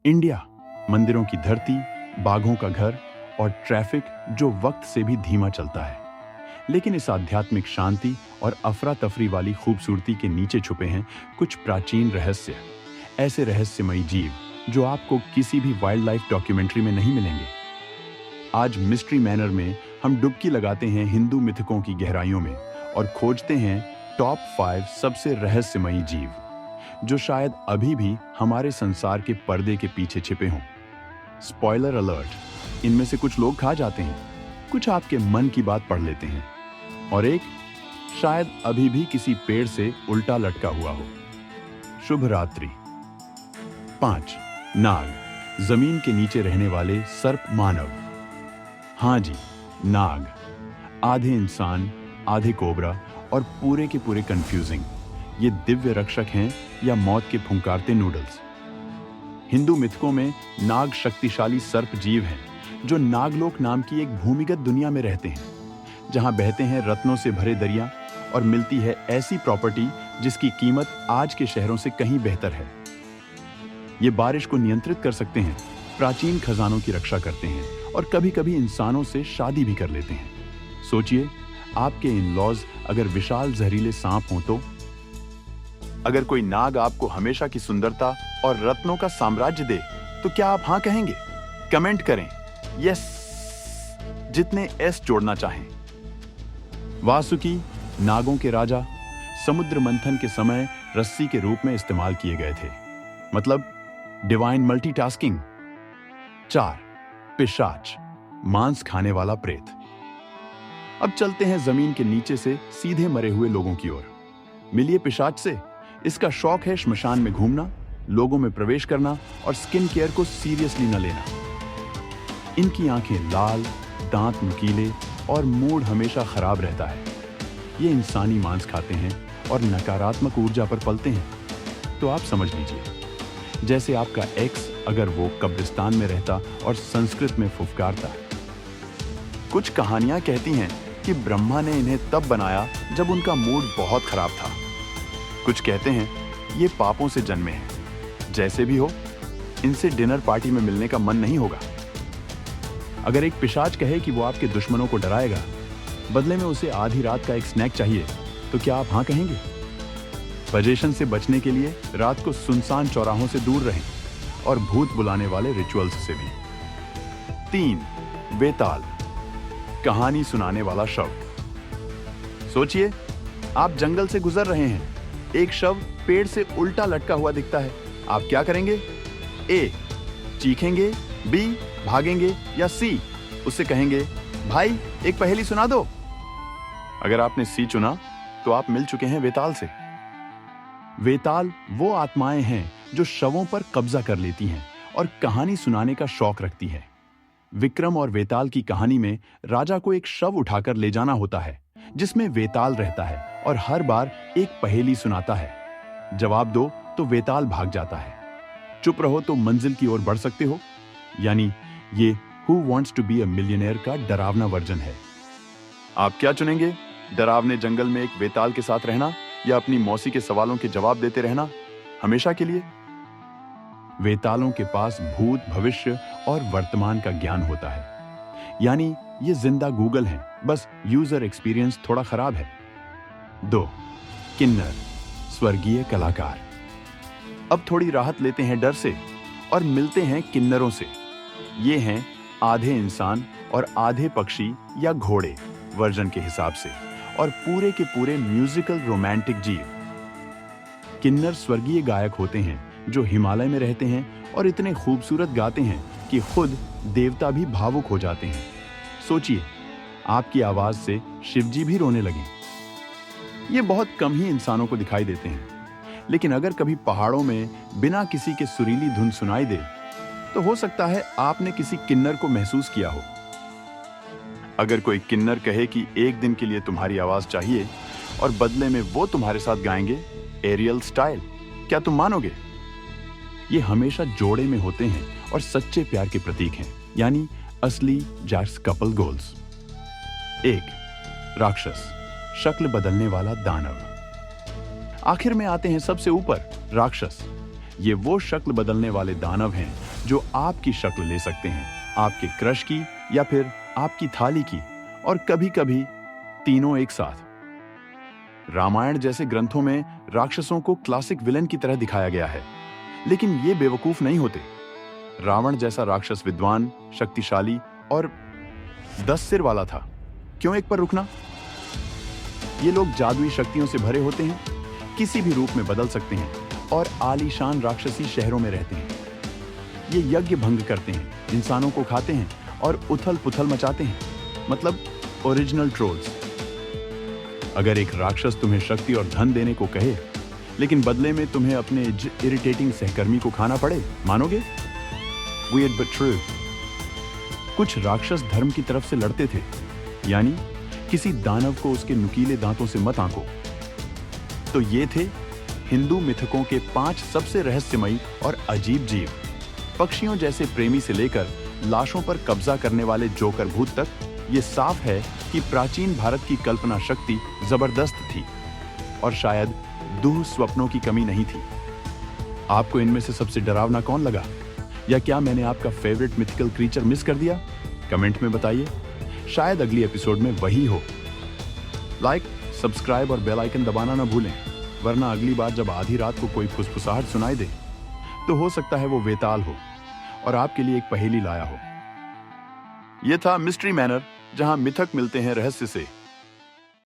India, मंदिरों की धरती, बाघों का घर और ट्रैफिक जो वक्त से भी धीमा चलता है। लेकिन इस आध्यात्मिक शांति और अफरा तफरी वाली खूबसूरती के नीचे छुपे हैं कुछ प्राचीन रहस्य, ऐसे रहस्यमयी जीव जो आपको किसी भी वाइल्ड लाइफ डॉक्यूमेंट्री में नहीं मिलेंगे। आज मिस्ट्री मैनर में हम डुबकी लगाते हैं हिंदू मिथकों की गहराइयों में और खोजते हैं टॉप 5 सबसे रहस्यमयी जीव जो शायद अभी भी हमारे संसार के पर्दे के पीछे छिपे हों। स्पॉइलर अलर्ट, इनमें से कुछ लोग खा जाते हैं, कुछ आपके मन की बात पढ़ लेते हैं और एक शायद अभी भी किसी पेड़ से उल्टा लटका हुआ हो। शुभ रात्रि। 5. नाग, जमीन के नीचे रहने वाले सर्प मानव। हाँ जी, नाग, आधे इंसान, आधे कोबरा और पूरे के पूरे कंफ्यूजिंग। ये दिव्य रक्षक हैं या मौत के फुंकारते नूडल्स। हिंदू मिथकों में नाग शक्तिशाली सर्प जीव हैं जो नागलोक नाम की एक भूमिगत दुनिया में रहते हैं, जहां बहते हैं रत्नों से भरे दरिया और मिलती है ऐसी प्रॉपर्टी जिसकी कीमत आज के शहरों से कहीं बेहतर है। ये बारिश को नियंत्रित कर सकते हैं, प्राचीन खजानों की रक्षा करते हैं और कभी-कभी इंसानों से शादी भी कर लेते हैं। सोचिए, आपके इन-लॉज अगर विशाल जहरीले सांप हों तो? अगर कोई नाग आपको हमेशा की सुंदरता और रत्नों का साम्राज्य दे तो क्या आप हाँ कहेंगे? कमेंट करें यस, जितने एस जोड़ना चाहें। वासुकी, नागों के राजा, समुद्र मंथन के समय रस्सी के रूप में इस्तेमाल किए गए थे, मतलब डिवाइन मल्टीटास्किंग। 4. पिशाच, मांस खाने वाला प्रेत। अब चलते हैं जमीन के नीचे से सीधे मरे हुए लोगों की ओर। मिलिए पिशाच से। इसका शौक है श्मशान में घूमना, लोगों में प्रवेश करना और स्किन केयर को सीरियसली न लेना। इनकी आंखें लाल, दांत नुकीले और मूड हमेशा खराब रहता है। ये इंसानी मांस खाते हैं और नकारात्मक ऊर्जा पर पलते हैं। तो आप समझ लीजिए, जैसे आपका एक्स अगर वो कब्रिस्तान में रहता और संस्कृत में फुफकारता। कुछ कहानियां कहती हैं कि ब्रह्मा ने इन्हें तब बनाया जब उनका मूड बहुत खराब था। कुछ कहते हैं ये पापों से जन्मे हैं। जैसे भी हो, इनसे डिनर पार्टी में मिलने का मन नहीं होगा। अगर एक पिशाच कहे कि वो आपके दुश्मनों को डराएगा, बदले में उसे आधी रात का एक स्नैक चाहिए, तो क्या आप हाँ कहेंगे? पजेशन से बचने के लिए रात को सुनसान चौराहों से दूर रहें और भूत बुलाने वाले रिचुअल्स से भी। 3. वेताल, कहानी सुनाने वाला शव। सोचिए, आप जंगल से गुजर रहे हैं, एक शव पेड़ से उल्टा लटका हुआ दिखता है। आप क्या करेंगे? ए. चीखेंगे, बी. भागेंगे या सी. उससे कहेंगे, भाई एक पहेली सुना दो। अगर आपने सी चुना तो आप मिल चुके हैं वेताल से। वेताल वो आत्माएं हैं जो शवों पर कब्जा कर लेती हैं और कहानी सुनाने का शौक रखती हैं। विक्रम और वेताल की कहानी में राजा को एक शव उठाकर ले जाना होता है जिसमें वेताल रहता है और हर बार एक पहेली सुनाता है। जवाब दो तो वेताल भाग जाता है, चुप रहो तो मंजिल की ओर बढ़ सकते हो। यानी ये who wants to be a millionaire का डरावना वर्जन है। आप क्या चुनेंगे? डरावने जंगल में एक वेताल के साथ रहना या अपनी मौसी के सवालों के जवाब देते रहना हमेशा के लिए? वेतालों के पास भूत, भविष्य और वर्तमान का ज्ञान होता है। यानी ये जिंदा गूगल हैं, बस यूजर एक्सपीरियंस थोड़ा खराब है। 2. किन्नर, स्वर्गीय कलाकार। अब थोड़ी राहत लेते हैं डर से और मिलते हैं किन्नरों से। ये हैं आधे इंसान और आधे पक्षी या घोड़े वर्जन के हिसाब से और पूरे के पूरे म्यूजिकल रोमांटिक जीव। किन्नर स्वर्गीय गायक होते हैं जो हिमालय में रहते हैं और इतने खूबसूरत गाते हैं कि खुद देवता भी भावुक हो जाते हैं। सोचिए, आपकी आवाज से शिवजी भी रोने लगे। ये बहुत कम ही इंसानों को दिखाई देते हैं, लेकिन अगर कभी पहाड़ों में बिना किसी के सुरीली धुन सुनाई दे तो हो सकता है आपने किसी किन्नर को महसूस किया हो। अगर कोई किन्नर कहे कि एक दिन के लिए तुम्हारी आवाज चाहिए और बदले में वो तुम्हारे साथ गाएंगे एरियल स्टाइल, क्या तुम मानोगे? ये हमेशा जोड़े में होते हैं और सच्चे प्यार के प्रतीक हैं, यानी असली जैक्स कपल गोल्स। 1. राक्षस, शक्ल बदलने वाला दानव। आखिर में आते हैं सबसे ऊपर, राक्षस। ये वो शक्ल बदलने वाले दानव हैं जो आपकी शक्ल ले सकते हैं, आपके क्रश की या फिर आपकी थाली की, और कभी-कभी तीनों एक साथ। रामायण जैसे ग्रंथों में राक्षसों को क्लासिक विलेन की तरह दिखाया गया है, लेकिन ये बेवकूफ नहीं होते। रावण जैसा राक्षस विद्वान, शक्तिशाली और 10 सिर वाला था। क्यों एक पर रुकना? ये लोग जादुई शक्तियों से भरे होते हैं, किसी भी रूप में बदल सकते हैं और आलीशान राक्षसी शहरों में रहते हैं। ये यज्ञ भंग करते हैं, इंसानों को खाते हैं और उथल पुथल मचाते हैं, मतलब ओरिजिनल ट्रोल्स। अगर एक राक्षस तुम्हें शक्ति और धन देने को कहे, लेकिन बदले में तुम्हें अपने इरिटेटिंग सहकर्मी को खाना पड़े, मानोगे? Weird but true। कुछ राक्षस धर्म की तरफ से लड़ते थे, यानी किसी दानव को उसके नुकीले दांतों से मत आंको। तो ये थे हिंदू मिथकों के 5 सबसे रहस्यमयी और अजीब जीव। पक्षियों जैसे प्रेमी से लेकर लाशों पर कब्जा करने वाले जोकर भूत तक, ये साफ है कि प्राचीन भारत की कल्पना शक्ति जबरदस्त थी और शायद दुह स्वप्नों की कमी नहीं थी। आपको इनमें से सबसे डरावना कौन लगा? या क्या मैंने आपका फेवरेट मिथिकल क्रीचर मिस कर दिया? कमेंट में बताइए, शायद अगली एपिसोड में वही हो। लाइक, सब्सक्राइब और बेल आइकन दबाना ना भूलें, वरना अगली बार जब आधी रात को कोई फुसफुसाहट सुनाई दे, तो हो सकता है वो वेताल हो और आपके लिए एक पहेली लाया हो। यह था मिस्ट्री मैनर, जहां मिथक मिलते हैं रहस्य से।